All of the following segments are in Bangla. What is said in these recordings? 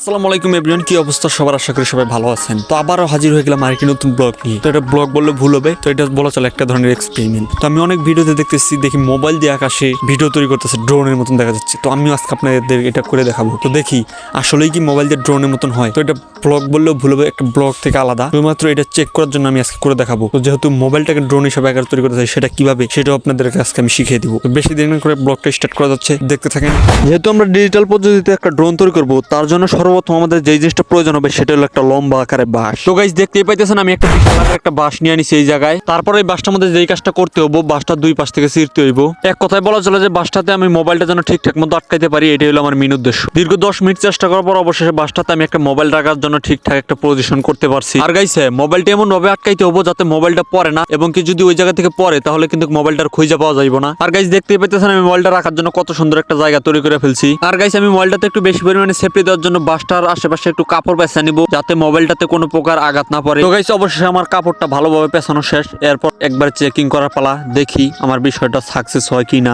আসসালামু আলাইকুম এভরিওয়ান, কি অবস্থা সবার? আশা করি সবাই ভালো আছেন। তো আবারও হাজির হয়ে গেলাম আরেকটি নতুন ব্লগ নিয়ে। তো এটা ব্লগ বললে ভুল হবে, তো এটা বলা চলে একটা ধরনের এক্সপেরিমেন্ট। তো আমি অনেক ভিডিওতে দেখতেছি, দেখি মোবাইল দিয়ে আকাশে ভিডিও তৈরি করতেছে, ড্রোনের মতন দেখা যাচ্ছে। তো আমিও আজকে আপনাদের এটা করে দেখাবো। তো দেখি আসলেই কি মোবাইল দিয়ে ড্রোনের মতন হয়। তো এটা ব্লগ বললেও ভুল হবে, একটা ব্লগ থেকে আলাদা। শুধুমাত্র এটা চেক করার জন্য আমি আজকে করে দেখাবো। তো যেহেতু মোবাইলটাকে ড্রোন হিসেবে আকার তৈরি করতে চাই, সেটা কিভাবে সেটাও আপনাদেরকে আজকে আমি শিখিয়ে দিব। তো বেশি দেরি না করে ব্লগটা স্টার্ট করা যাচ্ছে, দেখতে থাকেন। যেহেতু আমরা ডিজিটাল পদ্ধতিতে একটা ড্রোন তৈরি করবো, তার জন্য সর্বপ্রথম আমাদের যেই জিনিসটা প্রয়োজন হবে সেটা হলো একটা লম্বা আকারের বাঁশ। তো গাইস দেখতেই পাইতেছেন আমি একটা বিশাল আকারের একটা বাঁশ নিয়ে আনিছি এই জায়গায়। তারপরে এই বাঁশটার মধ্যে যেই কাজটা করতে হবো, বাঁশটার দুই পাশ থেকে ছিঁড়তে হইব। এক কথায় বলা চলে যে বাঁশটাতে আমি মোবাইলটা যেন ঠিকঠাক মতো আটকাইতে পারি, এটাই হলো আমার মেন উদ্দেশ্য। দীর্ঘ 10 মিনিট চেষ্টা করার পর অবশেষে বাঁশটাতে আমি একটা মোবাইল রাখার জন্য ঠিকঠাক একটা পজিশন করতে পারছি। আর গাইস মোবাইলটা এমন ভাবে আটকাইতে হবো যাতে মোবাইলটা পড়ে না, এবং কি যদি ওই জায়গা থেকে পড়ে তাহলে কিন্তু মোবাইলটার খুঁজে পাওয়া যাইবো না। আর গাইস দেখতেই পাইতেছেন আমি মোবাইলটা রাখার জন্য কত সুন্দর একটা জায়গা তৈরি করে ফেলছি। আর গাইস আমি মোবাইলটাতে একটু বেশি পরিমাণে সেফটি দেওয়ার জন্য বাঁশটার আশেপাশে একটু কাপড় পেঁচা নিব, যাতে মোবাইলটাতে কোনো প্রকার আঘাত না পড়ে। তো গাইস অবশেষে আমার কাপড়টা ভালোভাবে পেঁচানো শেষ। এরপর একবার চেকিং করার পালা, দেখি আমার বিষয়টা সাকসেস হয় কিনা।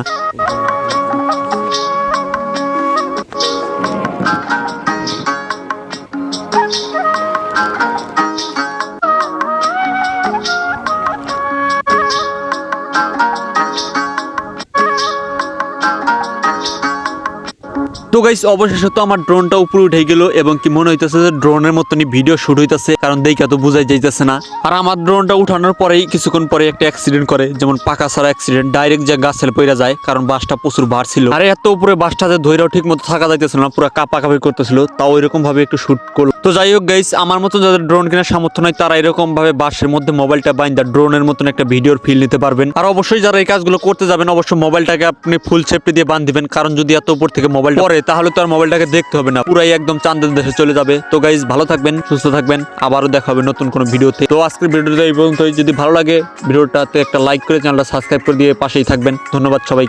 তো গাইস অবশেষে তো আমার ড্রোনটা উপরে উঠে গেল, এবং কি মনে হইতেছে যে ড্রোনের মতনই ভিডিও শুট হইতেছে, কারণ দেখা তো বুঝাই যাইতেছে না। আর আমার ড্রোনটা উঠানোর পরেই কিছুক্ষণ পরে একটা অ্যাক্সিডেন্ট করে, যেমন পাকা ছাড়া অ্যাক্সিডেন্ট, ডাইরেক্ট যে গাছে পড়ে যায়, কারণ বাসটা প্রচুর ভার ছিল। আর এত উপরে বাসটাতে ধৈর্য ঠিক মতো থাকা যাইতেছিল না, পুরো কাপাকাপি করতেছিল। তাও এরকম ভাবে একটু শুট করলো। তো যাই হোক গাইস, আমার মতন যাদের ড্রোন কেনার সামর্থ্য নাই, তারা এরকম ভাবে বাসের মধ্যে মোবাইলটা বাইন্দা ড্রোনের মতন একটা ভিডিওর ফিল নিতে পারবেন। আর অবশ্যই যারা এই কাজগুলো করতে যাবেন, অবশ্যই মোবাইলটাকে আপনি ফুল সেফটি দিয়ে বাঁধবেন, কারণ যদি এত উপর থেকে মোবাইল পড়ে তাহলে তো আর মোবাইলটাকে দেখতে হবে না, পুরাই একদম চাঁদের দেশে চলে যাবে। তো গাইস ভালো থাকবেন, সুস্থ থাকবেন, আবারও দেখা হবে নতুন কোনো ভিডিওতে। তো আজকের ভিডিওটা এই পর্যন্তই। যদি ভালো লাগে ভিডিওটাতে একটা লাইক করে চ্যানেলটা সাবস্ক্রাইব করে দিয়ে পাশেই থাকবেন। ধন্যবাদ সবাই।